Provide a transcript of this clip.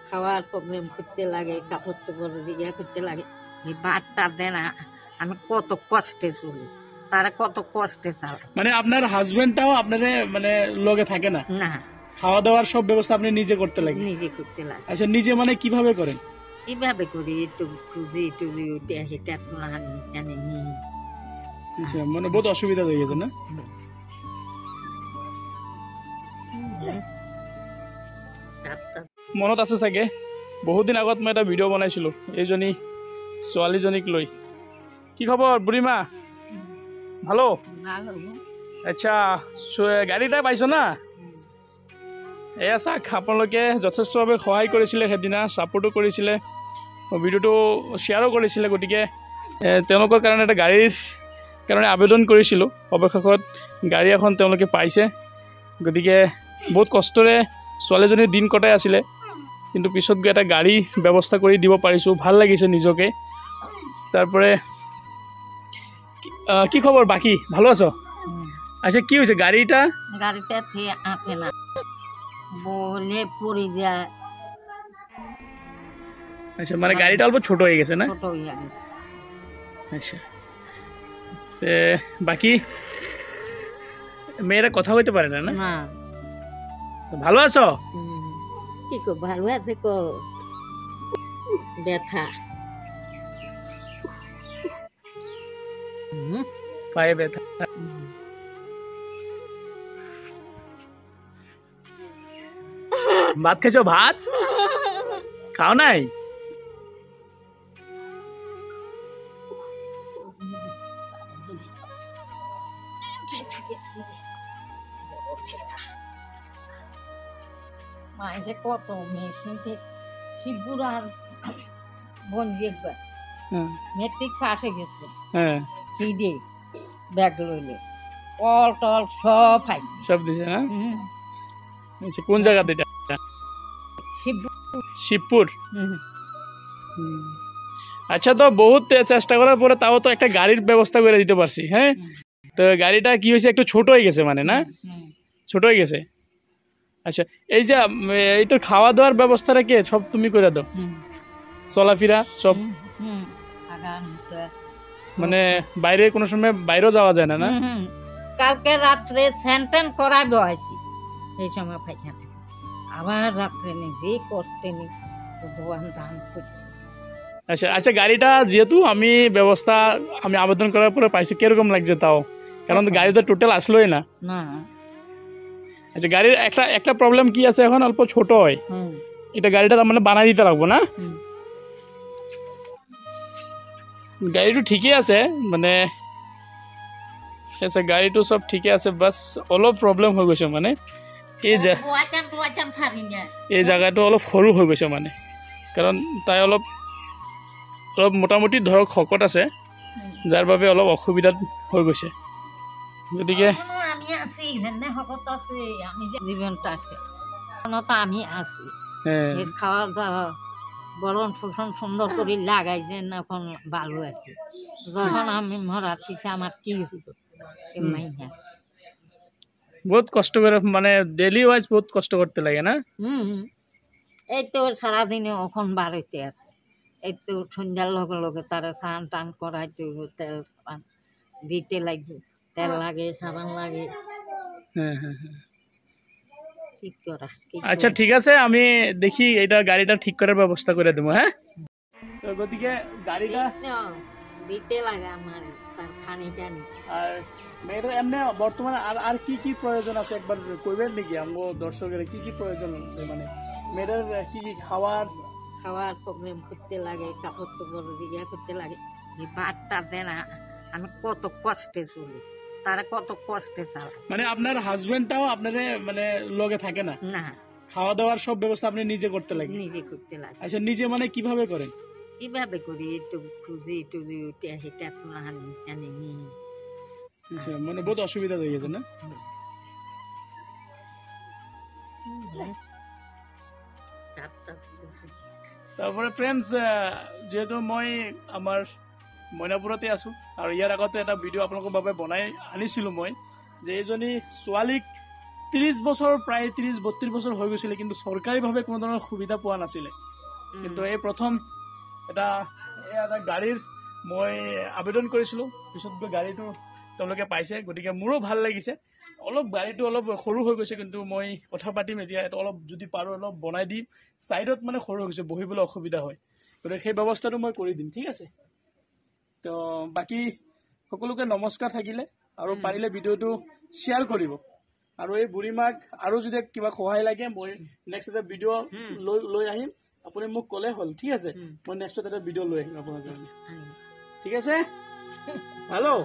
খাওয়ার প্রবলেম করতে লাগে, কাপড় চোপড় দিকে করতে লাগে। এই বাচ্চা দেয় না, আমি কত কষ্টে চলি, তারা কত কষ্টে চালায়। মানে আপনার হাজবেন্ডটাও আপনার মানে লগে থাকে না? না, খাওয়া দাওয়ার সব ব্যবস্থা আপনি নিজে করতে লাগে? নিজে করতে লাগে। আচ্ছা, নিজে মানে কিভাবে করেন? কিভাবে করি, একটু খুঁজি টুজি উঠে হেঁটে জানি নি। আচ্ছা, মানে বহুত অসুবিধা হয়ে গেছে না? মনত আছে চাগে বহুদিন আগত মই এটা ভিডিঅ' বনাইছিলোঁ এইজনী ছোৱালীজনীক লৈ। কি খবৰ বুঢ়ীমা? ভালো? আচ্ছা, গাড়ীটা পাইছ না? এয়া চাওক, আপোনালোকে যথেষ্টভাৱে সহায় কৰিছিলে, সেইদিনা ছাপোৰ্টো কৰিছিলে, ভিডিঅ'টো শ্বেয়াৰো কৰিছিলে। গতিকে তেওঁলোকৰ কাৰণে এটা গাড়ীৰ কাৰণে আবেদন কৰিছিলোঁ। অৱশেষত গাড়ী এখন তেওঁলোকে পাইছে। গতিকে বহুত কষ্টৰে ছোৱালীজনীৰ দিন কটাই আছিলে, কিন্তু পিছত গৈ এটা গাড়ী ব্যৱস্থা কৰি দিব পাৰিছোঁ, ভাল লাগিছে নিজকে। তারপরে কি খবর বাকি, ভালো আছো? আচ্ছা, কি হয়েছে গাড়িটা? গাড়িটা থেকে আঁটে না, বলে পড়ে যায়। আচ্ছা, মানে গাড়িটা অল্প ছোট হয়ে গেছে না? ছোট হয়ে গেছে। আচ্ছা, তে বাকি মেয়েরা কথা হইতে পারে না? না। তো ভালো আছো? কি কো, ভালো আছে কো, ব্যথা পায়ে ব্যথা। ভাত খেয়েছো? ভাত খাও নাই? মাঝে কত মেয়ে শিবপুর আর বন্দি একবার মেট্রিক পাস হয়ে গেছে, সিডি ব্যাগ লইলে অল টল সব পাইছে, সব দিছে না? আচ্ছা, কোন জায়গাতে এটা? শিবপুর। আচ্ছা, তো বহুত চেষ্টা করার পরে তাও তো একটা গাড়ির ব্যবস্থা করে দিতে পারছি। হ্যাঁ, তো গাড়িটা কি হয়েছে, একটু ছোট হয়ে গেছে মানে না? ছোট হয়ে গেছে। আচ্ছা, এই যে এইটা খাওয়া দাওয়ার ব্যবস্থাটা কে সব তুমি করে দাও? চলাফেরা সব? মানে বাইরে কোনো সময় বাইরেও যাওয়া যায় না? না, কালকে রাত্রে স্যান্টেন করাবে হয়েছি, এই সময় পাইখানা, আবার রাত্রে নিজে করতে নি ভগবান দান করছি। আচ্ছা আচ্ছা, গাড়িটা যেহেতু আমি ব্যবস্থা আমি আবেদন করার পরে পাইছি, কিরকম লাগছে তাও? কারণ গাড়ি তো টোটাল আসলোই না। না। আচ্ছা, গাড়ির একটা প্রবলেম কি আছে, এখন অল্প ছোট হয়, এটা গাড়িটা মানে বানাই দিতে লাগবো না? গাড়িটো ঠিকই আছে, মানে গাড়িটো সব ঠিকই আছে, বাস অলপ প্রবলেম হৈ গৈছে, মানে এই জায়গাটো অলপ সৰু হৈ গৈছে, মানে কাৰণ তাই অলপ মোটামুটি ধৰক শকত আছে, যাৰ বাবে অলপ অসুবিধাত হৈ গৈছে। গতিকে আমি আছি, খাওয়া দাওয়া বরণ শোষণ সুন্দর করে লাগাই যে এখন ভালো আছে। যখন আমি মরার পিছে আমার কি হইব, বহুত কষ্ট করে, মানে ডেলি ওয়াইজ বহুত কষ্ট করতে লাগে না? এই তো সারাদিনে এখন বাড়িতে আছে, এই তো সন্ধ্যার লগে লগে তারা স্নান টান করাইতে হইব, তেল সাবান দিতে লাগবে, তেল লাগে, সাবান লাগে। আচ্ছা, ঠিক আছে, আমি দেখি এটা গাড়িটা ঠিক করার ব্যবস্থা করে দেবো। হ্যাঁ, তো গতিকে গাড়িটা দিতে লাগে আমার, তার খানি টানি। আর মেয়েটার এমনি বর্তমানে আর কি কি প্রয়োজন আছে একবার কইবেন নাকি আমগো দর্শকের? কি কি প্রয়োজন আছে, মানে মেয়েটার কি কি খাওয়ার প্রবলেম করতে লাগে, কাপড় চোপড় দিকে করতে লাগে। এই বাচ্চা দেয় না, আমি কত কষ্টে চলি, তারা কত কষ্টে চালায়। মানে আপনার হাজবেন্ডটাও আপনার মানে লগে থাকে না? না, খাওয়া দাওয়ার সব ব্যবস্থা আপনি নিজে করতে লাগে? নিজে করতে লাগে। আচ্ছা, নিজে মানে কিভাবে করেন? কিভাবে করি, একটু খুঁজি টুজি উঠে হেঁটে জানি নি। আচ্ছা, মানে বহুত অসুবিধা হয়ে গেছে না? তারপরে ফ্রেন্ডস, যেহেতু মই আমার মইনাপুৰতে আছো, আৰু ইয়াৰ আগতে এটা ভিডিঅ' আপোনালোকৰ বাবে বনাই আনিছিলোঁ মই, যে এইজনী ছোৱালীক 30 বছৰ প্ৰায় 30-32 বছৰ হৈ গৈছিলে কিন্তু চৰকাৰীভাৱে কোনো ধৰণৰ সুবিধা পোৱা নাছিলে কিন্তু এই প্ৰথম এটা গাড়ীৰ মই আবেদন কৰিছিলোঁ পিছত গৈ গাড়ীটো তেওঁলোকে পাইছে গতিকে মোৰো ভাল লাগিছে অলপ গাড়ীটো অলপ সৰু হৈ গৈছে কিন্তু মই কথা পাতিম এতিয়া এটা অলপ যদি পাৰোঁ অলপ বনাই দিম ছাইডত মানে সৰু হৈ গৈছে বহিবলৈ অসুবিধা হয় গতিকে সেই ব্যৱস্থাটো মই কৰি দিম ঠিক আছে তো বাকী সকলোকে নমস্কাৰ থাকিলে আৰু পাৰিলে ভিডিঅ'টো শ্বেয়াৰ কৰিব আৰু এই বুঢ়ীমাক আৰু যদি কিবা সহায় লাগে মই নেক্সট এটা ভিডিঅ' লৈ আহিম আপুনি মোক ক'লে হ'ল ঠিক আছে মই নেক্সট এটা ভিডিঅ' লৈ আহিম আপোনাৰ কাৰণে ঠিক আছে হেল্ল'